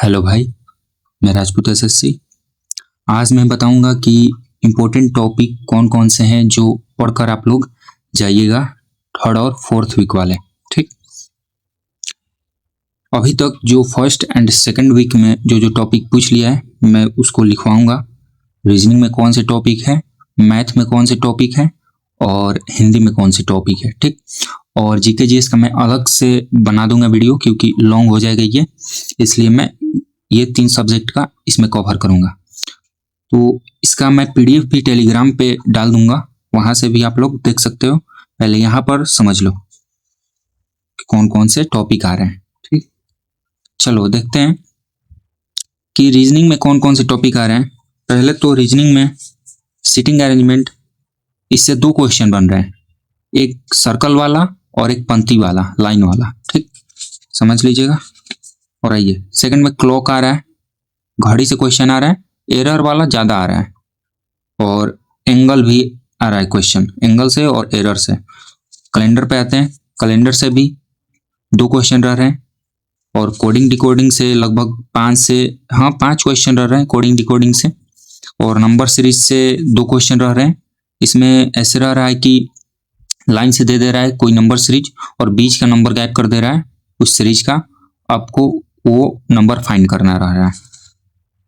Hello भाई, मैं Rajput SSC. आज मैं बताऊंगा कि इम्पोर्टेंट टॉपिक कौन कौन से हैं जो पढ़कर आप लोग जाइएगा थर्ड और फोर्थ वीक वाले। ठीक, अभी तक जो फर्स्ट एंड सेकंड वीक में जो जो टॉपिक पूछ लिया है मैं उसको लिखवाऊंगा। रीजनिंग में कौन से टॉपिक है, मैथ में कौन से टॉपिक है और हिंदी में कौन से टॉपिक है। ठीक, और जीके जीएस का मैं अलग से बना दूंगा वीडियो, क्योंकि लॉन्ग हो जाएगा ये, इसलिए मैं ये 3 सब्जेक्ट का इसमें कवर करूंगा। तो इसका मैं पीडीएफ भी टेलीग्राम पे डाल दूंगा, वहां से भी आप लोग देख सकते हो। पहले यहाँ पर समझ लो कि कौन कौन से टॉपिक आ रहे हैं। ठीक, चलो देखते हैं कि रीजनिंग में कौन कौन से टॉपिक आ रहे हैं। पहले तो रीजनिंग में सीटिंग अरेंजमेंट, इससे 2 क्वेश्चन बन रहे हैं, एक सर्कल वाला और एक पंक्ति वाला, लाइन वाला। ठीक, समझ लीजिएगा। और आइए सेकंड में क्लॉक आ रहा है, घड़ी से क्वेश्चन आ रहा है, एरर वाला ज्यादा आ रहा है, और एंगल भी आ रहा है क्वेश्चन, एंगल से और एरर से। कैलेंडर पे आते हैं, कैलेंडर से भी 2 क्वेश्चन रह रहे हैं, और कोडिंग डिकोडिंग से लगभग 5 क्वेश्चन रह रहे हैं कोडिंग डिकोडिंग से, और नंबर सीरीज से 2 क्वेश्चन रह रहे हैं। इसमें ऐसे रह रहा है कि लाइन से दे रहा है कोई नंबर सीरीज और बीच का नंबर गैप कर दे रहा है उस सीरीज का, आपको वो नंबर फाइंड करना रह रहा है।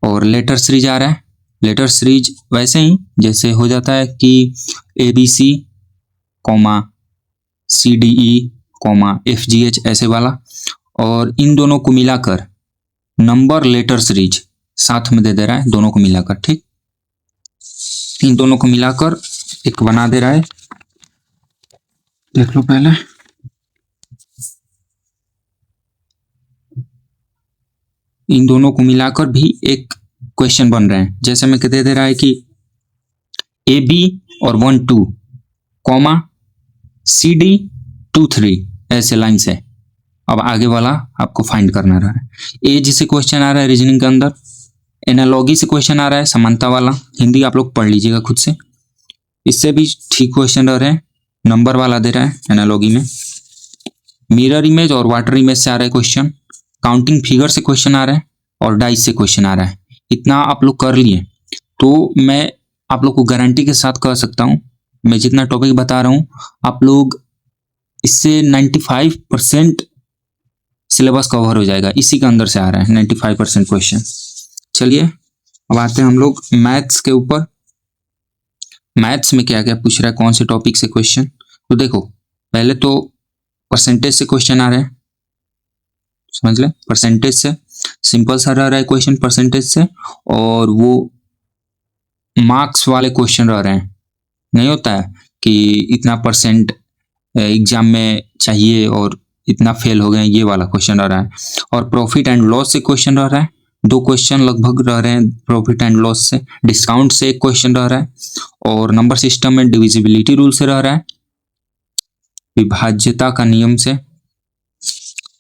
और लेटर सीरीज आ रहा है, लेटर सीरीज वैसे ही जैसे हो जाता है कि ABC, CDE, FGH ऐसे वाला, और इन दोनों को मिलाकर नंबर लेटर सीरीज साथ में दे रहा है, दोनों को मिलाकर। ठीक, इन दोनों को मिलाकर एक बना दे रहा है, देख लो पहले। इन दोनों को मिलाकर भी एक क्वेश्चन बन रहे हैं, जैसे मैं दे रहा है कि AB और 1 2, CD 2 3 ऐसे लाइन से। अब आगे वाला आपको फाइंड करना रहा है। एज से क्वेश्चन आ रहा है रीजनिंग के अंदर, एनालॉगी से क्वेश्चन आ रहा है, समानता वाला। हिंदी आप लोग पढ़ लीजिएगा खुद से, इससे भी ठीक क्वेश्चन रह रहे हैं, नंबर वाला दे रहा है एनालॉगी में। मिरर इमेज और वाटर इमेज से आ रहा है क्वेश्चन, काउंटिंग फिगर से क्वेश्चन आ रहा है, और डाइस से क्वेश्चन आ रहा है। इतना आप लोग कर लिए तो मैं आप लोग को गारंटी के साथ कह सकता हूं, मैं जितना टॉपिक बता रहा हूं आप लोग इससे 95% सिलेबस कवर हो जाएगा। इसी के अंदर से आ रहा है 95% क्वेश्चन। चलिए अब आते हैं हम लोग मैथ्स के ऊपर। मैथ्स में क्या क्या पूछ रहा है, कौन से टॉपिक से क्वेश्चन। तो देखो, पहले तो परसेंटेज से क्वेश्चन आ रहे हैं, समझ ले। परसेंटेज से सिंपल सा रह रहा है क्वेश्चन परसेंटेज से, और वो मार्क्स वाले क्वेश्चन रह रहे हैं। नहीं होता है कि इतना परसेंट एग्जाम में चाहिए और इतना फेल हो गए, ये वाला क्वेश्चन रह रहा है। और प्रॉफिट एंड लॉस से क्वेश्चन रह रहा है, 2 क्वेश्चन लगभग रह रहे हैं प्रॉफिट एंड लॉस से। डिस्काउंट से एक क्वेश्चन रह रहा है, और नंबर सिस्टम में डिविजिबिलिटी रूल से रह रहा है, विभाज्यता का नियम से,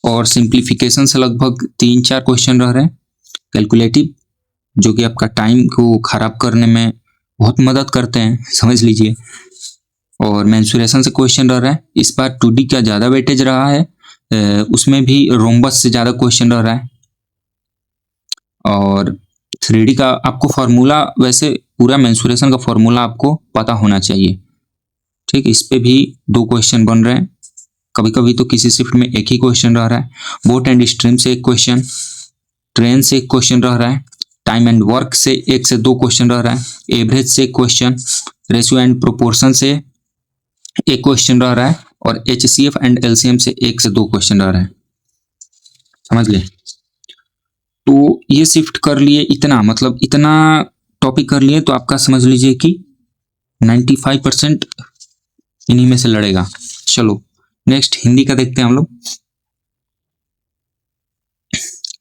और सिंप्लीफिकेशन से लगभग 3-4 क्वेश्चन रह रहे हैं। कैलकुलेटिव, जो कि आपका टाइम को खराब करने में बहुत मदद करते हैं, समझ लीजिए। और मेंसुरेशन से क्वेश्चन रह रहा है। इस बार 2D का ज्यादा वेटेज रहा है, उसमें भी रोम्बस से ज्यादा क्वेश्चन रह रहा है। और 3D का आपको फॉर्मूला, वैसे पूरा मेंसुरेशन का फॉर्मूला आपको पता होना चाहिए। ठीक, इस पे भी 2 क्वेश्चन बन रहे हैं। कभी कभी तो किसी शिफ्ट में एक ही क्वेश्चन रह रहा है। बोट एंड स्ट्रीम से एक क्वेश्चन, ट्रेन से एक क्वेश्चन रह रहा है, टाइम एंड वर्क से 1 से 2 क्वेश्चन रह रहा है, एवरेज से एक क्वेश्चन, रेशियो एंड प्रोपोर्शन से एक क्वेश्चन रह रहा है, और HCF एंड LCM से 1 से 2 क्वेश्चन रह रहा है, समझ लिए। तो ये शिफ्ट कर लिए, इतना मतलब इतना टॉपिक कर लिए, तो आपका समझ लीजिए कि 95% इन्हीं में से लड़ेगा। चलो नेक्स्ट हिंदी का देखते हैं हम लोग।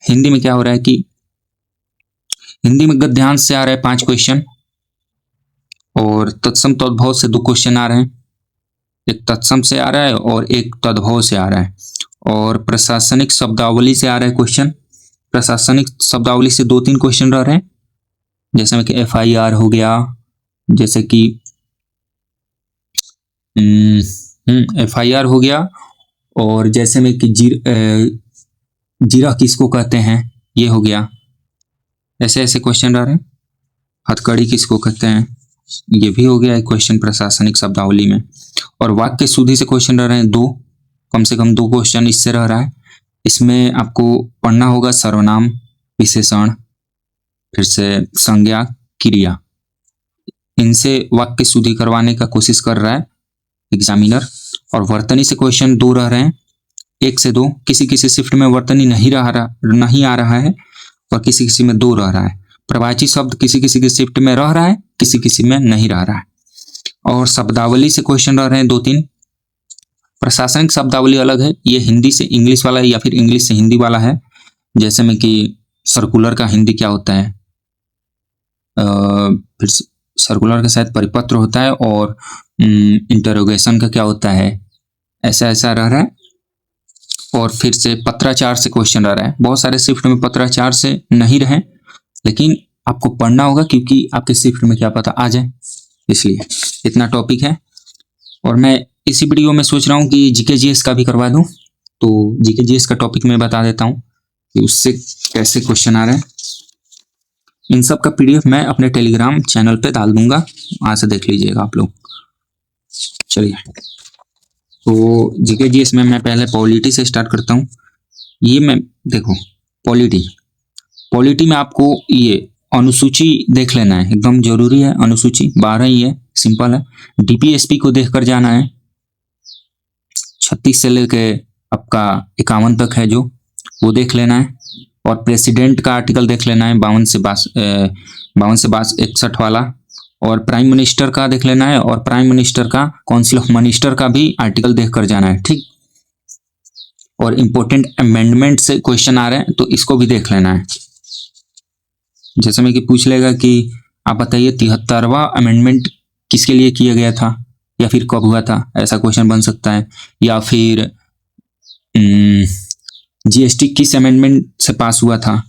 हिंदी में क्या हो रहा है कि हिंदी में गद्यांश से आ रहा है 5 क्वेश्चन, और तत्सम तद्भव से 2 क्वेश्चन आ रहे हैं। एक तत्सम से आ रहा है और एक तद्भव से आ रहा है। और प्रशासनिक शब्दावली से आ रहा है क्वेश्चन, प्रशासनिक शब्दावली से 2-3 क्वेश्चन रह रहे हैं, जैसे में कि FIR हो गया, जैसे कि FIR हो गया, और जैसे में कि जीरा किसको कहते हैं, ये हो गया। ऐसे ऐसे क्वेश्चन आ रहे हैं। हथकड़ी किसको कहते हैं, ये भी हो गया एक क्वेश्चन प्रशासनिक शब्दावली में। और वाक्य शुद्धि से क्वेश्चन रह रहे हैं दो, कम से कम दो क्वेश्चन इससे रह रहा है। इसमें आपको पढ़ना होगा सर्वनाम, विशेषण, फिर से संज्ञा, क्रिया। इनसे वाक्य शुद्धि करवाने का कोशिश कर रहा है एग्जामिनर। और वर्तनी से क्वेश्चन दो रह रहे हैं, 1 से 2। किसी किसी शिफ्ट में वर्तनी नहीं आ रहा है और किसी किसी में 2 रह रहा है। प्रवाची शब्द किसी किसी की शिफ्ट में रह रहा है, किसी किसी में नहीं रह रहा है। और शब्दावली से क्वेश्चन रह रहे हैं 2-3। प्रशासनिक शब्दावली अलग है, ये हिंदी से इंग्लिश वाला है या फिर इंग्लिश से हिंदी वाला है। जैसे में कि सर्कुलर का हिंदी क्या होता है, फिर सर्कुलर का शायद परिपत्र होता है, और इंटरोगेशन का क्या होता है, ऐसा ऐसा रह रहा है। और फिर से पत्राचार से क्वेश्चन रह रहा है। बहुत सारे शिफ्ट में पत्राचार से नहीं रहे, लेकिन आपको पढ़ना होगा क्योंकि आपके शिफ्ट में क्या पता आ जाए, इसलिए इतना टॉपिक है। और मैं इसी वीडियो में सोच रहा हूँ कि जीके जीएस का भी करवा दूँ। तो जीके जीएस का टॉपिक मैं बता देता हूँ कि उससे कैसे क्वेश्चन आ रहे हैं। इन सब का पीडीएफ मैं अपने टेलीग्राम चैनल पे डाल दूंगा, वहां से देख लीजिएगा आप लोग। चलिए, तो जीके जीएस में मैं पहले पॉलिटी से स्टार्ट करता हूँ। ये मैं देखो, पॉलिटी में आपको ये अनुसूची देख लेना है, एकदम जरूरी है। अनुसूची 12 ही है, सिंपल है। डीपीएसपी को देखकर जाना है, 36 से लेके आपका 51 तक है जो, वो देख लेना है। और प्रेसिडेंट का आर्टिकल देख लेना है, 52 से 61 वाला। और प्राइम मिनिस्टर का देख लेना है, और प्राइम मिनिस्टर का काउंसिल ऑफ मिनिस्टर का भी आर्टिकल देख कर जाना है, ठीक। और इम्पोर्टेंट अमेंडमेंट से क्वेश्चन आ रहे हैं तो इसको भी देख लेना है। जैसे में कि पूछ लेगा कि आप बताइए 73वां अमेंडमेंट किसके लिए किया गया था या फिर कब हुआ था, ऐसा क्वेश्चन बन सकता है। या फिर जीएसटी किस अमेंडमेंट से पास हुआ था,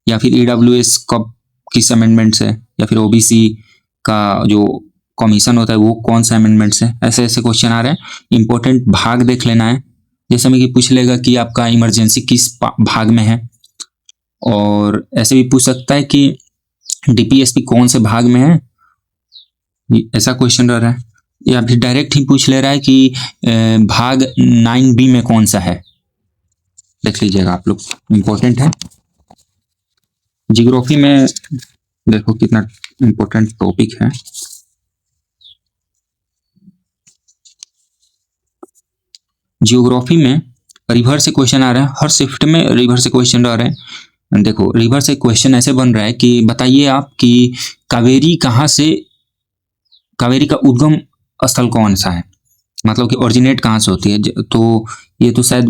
या फिर ईडब्ल्यूएस कब किस अमेंडमेंट से, या फिर ओबीसी का जो कमीशन होता है वो कौन सा अमेंडमेंट से, ऐसे ऐसे क्वेश्चन आ रहे हैं। इंपॉर्टेंट भाग देख लेना है। जैसे में कि पूछ लेगा कि आपका इमरजेंसी किस भाग में है, और ऐसे भी पूछ सकता है कि डीपीएसपी कौन से भाग में है, ऐसा क्वेश्चन रह रहा है। या फिर डायरेक्ट ही पूछ ले रहा है कि भाग 9B में कौन सा है, देख लीजिएगा आप लोग, इंपॉर्टेंट है। जियोग्राफी में देखो कितना इंपॉर्टेंट टॉपिक है। जियोग्राफी में रिवर से क्वेश्चन आ रहा है, हर शिफ्ट में रिवर से क्वेश्चन आ रहे हैं। देखो, रिवर से क्वेश्चन ऐसे बन रहा है कि बताइए आप कि कावेरी का उद्गम स्थल कौन सा है, मतलब कि ओरिजिनेट कहाँ से होती है। तो ये तो शायद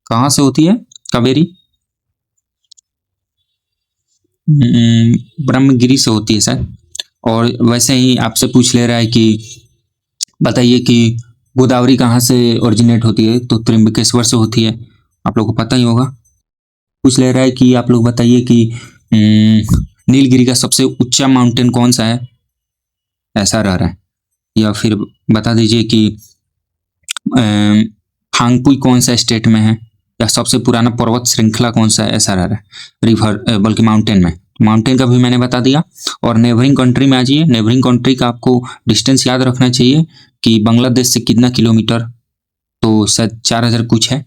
कहाँ से होती है कावेरी, ब्रह्मगिरी से होती है शायद। और वैसे ही आपसे पूछ ले रहा है कि बताइए कि गोदावरी कहाँ से ओरिजिनेट होती है, तो त्र्यंबकेश्वर से होती है, आप लोग को पता ही होगा। पूछ ले रहा है कि आप लोग बताइए कि नीलगिरी का सबसे ऊंचा माउंटेन कौन सा है, ऐसा रह रहा है। या फिर बता दीजिए कि फांगपुई कौन सा स्टेट में है, या सबसे पुराना पर्वत श्रृंखला कौन सा है, ऐसा रह रहा है। रिवर बल्कि माउंटेन में, माउंटेन का भी मैंने बता दिया। और नेबरिंग कंट्री में आ जाइए। नेबरिंग कंट्री का आपको डिस्टेंस याद रखना चाहिए कि बांग्लादेश से कितना किलोमीटर, तो शायद 4000 कुछ है।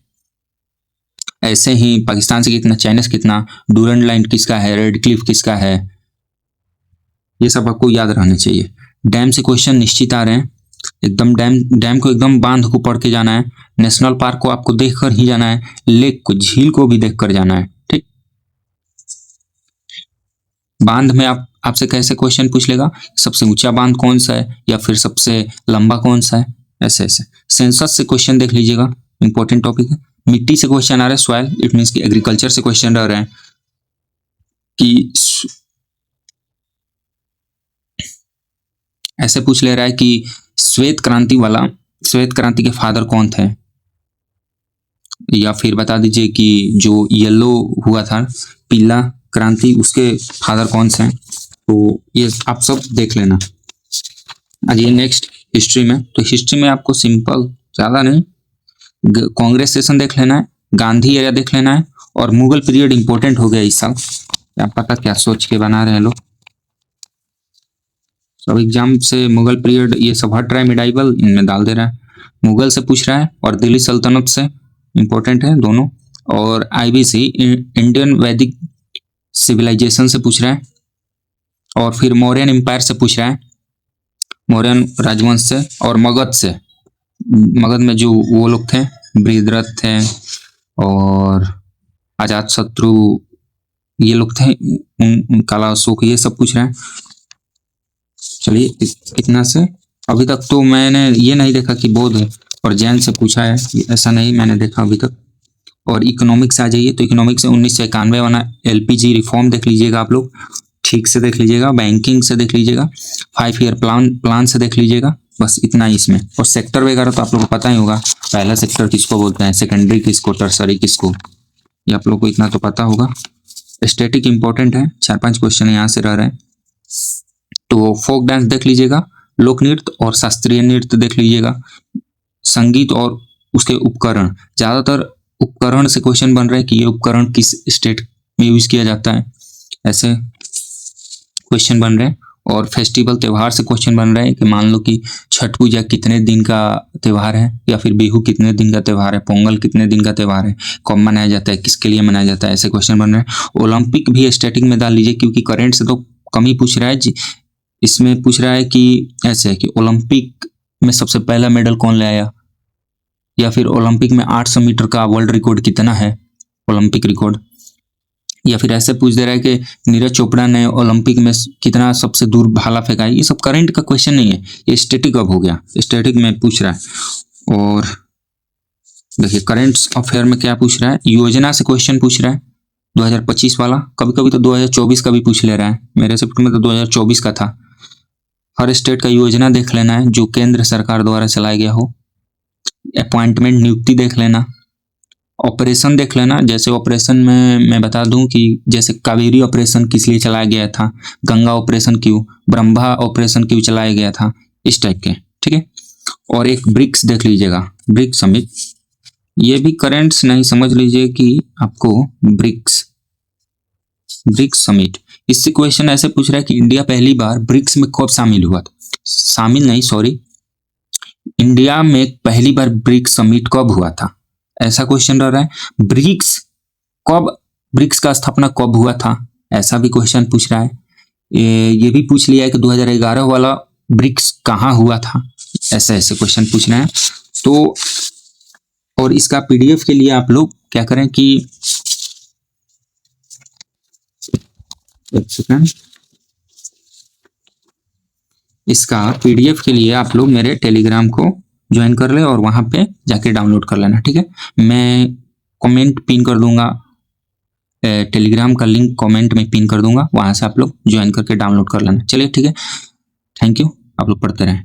ऐसे ही पाकिस्तान से कितना, चाइना से कितना, डूरंड लाइन किसका है, रेड क्लिफ किसका है, ये सब आपको याद रहना चाहिए। डैम से क्वेश्चन निश्चित आ रहे हैं, एकदम डैम को एकदम बांध को पढ़ के जाना है। नेशनल पार्क को आपको देखकर ही जाना है, लेक को, झील को भी देखकर जाना है, ठीक। बांध में आपसे कैसे क्वेश्चन पूछ लेगा, सबसे ऊंचा बांध कौन सा है या फिर सबसे लंबा कौन सा है, ऐसे ऐसे। सेंसस से क्वेश्चन देख लीजिएगा, इंपॉर्टेंट टॉपिक है। मिट्टी से क्वेश्चन आ रहा है, सॉइल, इट मीन्स कि एग्रीकल्चर से क्वेश्चन रह रहे हैं कि ऐसे पूछ ले रहा है कि श्वेत क्रांति के फादर कौन थे, या फिर बता दीजिए कि जो येलो हुआ था, पीला क्रांति, उसके फादर कौन से हैं। तो ये आप सब देख लेना। आइए नेक्स्ट हिस्ट्री में। तो हिस्ट्री में आपको सिंपल, ज़्यादा नहीं, कांग्रेस सेशन देख लेना है, गांधी एरिया देख लेना है, और मुगल पीरियड इंपॉर्टेंट हो गया इस साल, क्या पता क्या सोच के बना रहे हैं लोग। सब एग्जाम से मुगल पीरियड ये सब हट रहा है, मिडाइवल इनमें डाल दे रहा है। मुगल से पूछ रहा है और दिल्ली सल्तनत से, इंपॉर्टेंट है दोनों। और आईबीसी इंडियन वैदिक सिविलाइजेशन से पूछ रहा है। और फिर मौर्यन एम्पायर से पूछ रहा है, मौर्यन राजवंश से। और मगध से, मगध में जो वो लोग थे, बृहद्रथ थे और अजात शत्रु, ये लोग थे, काला अशोक, ये सब पूछ रहे हैं। चलिए इतना से। अभी तक तो मैंने ये नहीं देखा कि बौद्ध और जैन से पूछा है, ऐसा नहीं मैंने देखा अभी तक। और इकोनॉमिक्स आ जाइए, तो इकोनॉमिक्स में 1991 वाला एलपीजी रिफॉर्म देख लीजिएगा आप लोग, ठीक से देख लीजिएगा। बैंकिंग से देख लीजिएगा, 5 ईयर प्लान से देख लीजिएगा, बस इतना ही इसमें। और सेक्टर वगैरह तो आप लोग को पता ही होगा, पहला सेक्टर किसको बोलते हैं, सेकेंडरी किसको, टर्सरी किसको, ये आप लोग को इतना तो पता होगा। स्टैटिक इंपॉर्टेंट है, 4-5 क्वेश्चन यहाँ से रह रहे हैं। तो फोक डांस देख लीजिएगा, लोक नृत्य और शास्त्रीय नृत्य देख लीजिएगा, संगीत और उसके उपकरण। ज्यादातर उपकरण से क्वेश्चन बन रहा है कि ये उपकरण किस स्टेट में यूज किया जाता है, ऐसे क्वेश्चन बन रहे हैं। और फेस्टिवल त्योहार से क्वेश्चन बन रहा है कि मान लो कि छठ पूजा कितने दिन का त्योहार है, या फिर बिहू कितने दिन का त्योहार है, पोंगल कितने दिन का त्योहार है, कब मनाया जाता है, किसके लिए मनाया जाता है, ऐसे क्वेश्चन बन रहे हैं। ओलंपिक भी स्टैटिक में डाल लीजिए, क्योंकि करंट से तो कम ही पूछ रहा है जी। इसमें पूछ रहा है कि ऐसे है कि ओलंपिक में सबसे पहला मेडल कौन ले आया, या फिर ओलंपिक में 800 मीटर का वर्ल्ड रिकॉर्ड कितना है, ओलंपिक रिकॉर्ड। या फिर ऐसे पूछ दे रहा है कि नीरज चोपड़ा ने ओलंपिक में कितना सबसे दूर भाला फेंका है। ये सब करंट का क्वेश्चन नहीं है, ये स्टैटिक अब हो गया, स्टैटिक में पूछ रहा है। और देखिए करंट अफेयर में क्या पूछ रहा है, योजना से क्वेश्चन पूछ रहा है 2025 वाला, कभी कभी तो 2024 का भी पूछ ले रहा है। मेरे शिफ्ट में तो 2024 का था। हर स्टेट का योजना देख लेना है जो केंद्र सरकार द्वारा चलाया गया हो। अपॉइंटमेंट नियुक्ति देख लेना। ऑपरेशन देख लेना, जैसे ऑपरेशन में मैं बता दूं कि जैसे कावेरी ऑपरेशन किस लिए चलाया गया था, गंगा ऑपरेशन क्यों, ब्रह्मा ऑपरेशन क्यों चलाया गया था, इस टाइप के, ठीक है। और एक ब्रिक्स देख लीजिएगा, ब्रिक्स समिट, ये भी करेंट्स नहीं, समझ लीजिए कि आपको ब्रिक्स समिट, इससे क्वेश्चन ऐसे पूछ रहा है कि इंडिया पहली बार ब्रिक्स में कब शामिल हुआ था, शामिल नहीं सॉरी, इंडिया में पहली बार ब्रिक्स समिट कब हुआ था, ऐसा क्वेश्चन रह रहा है। ब्रिक्स का स्थापना कब हुआ था, ऐसा भी क्वेश्चन पूछ रहा है। ये भी पूछ लिया है कि 2011 वाला ब्रिक्स कहाँ हुआ था, ऐसे ऐसे क्वेश्चन पूछ रहे हैं। तो और इसका पीडीएफ के लिए आप लोग क्या करें कि एक सेकंड, इसका पीडीएफ के लिए आप लोग मेरे टेलीग्राम को ज्वाइन कर ले और वहां पे जाके डाउनलोड कर लेना, ठीक है। मैं कमेंट पिन कर दूंगा, टेलीग्राम का लिंक कमेंट में पिन कर दूंगा, वहां से आप लोग ज्वाइन करके डाउनलोड कर लेना। चलिए ठीक है, थैंक यू, आप लोग पढ़ते रहें।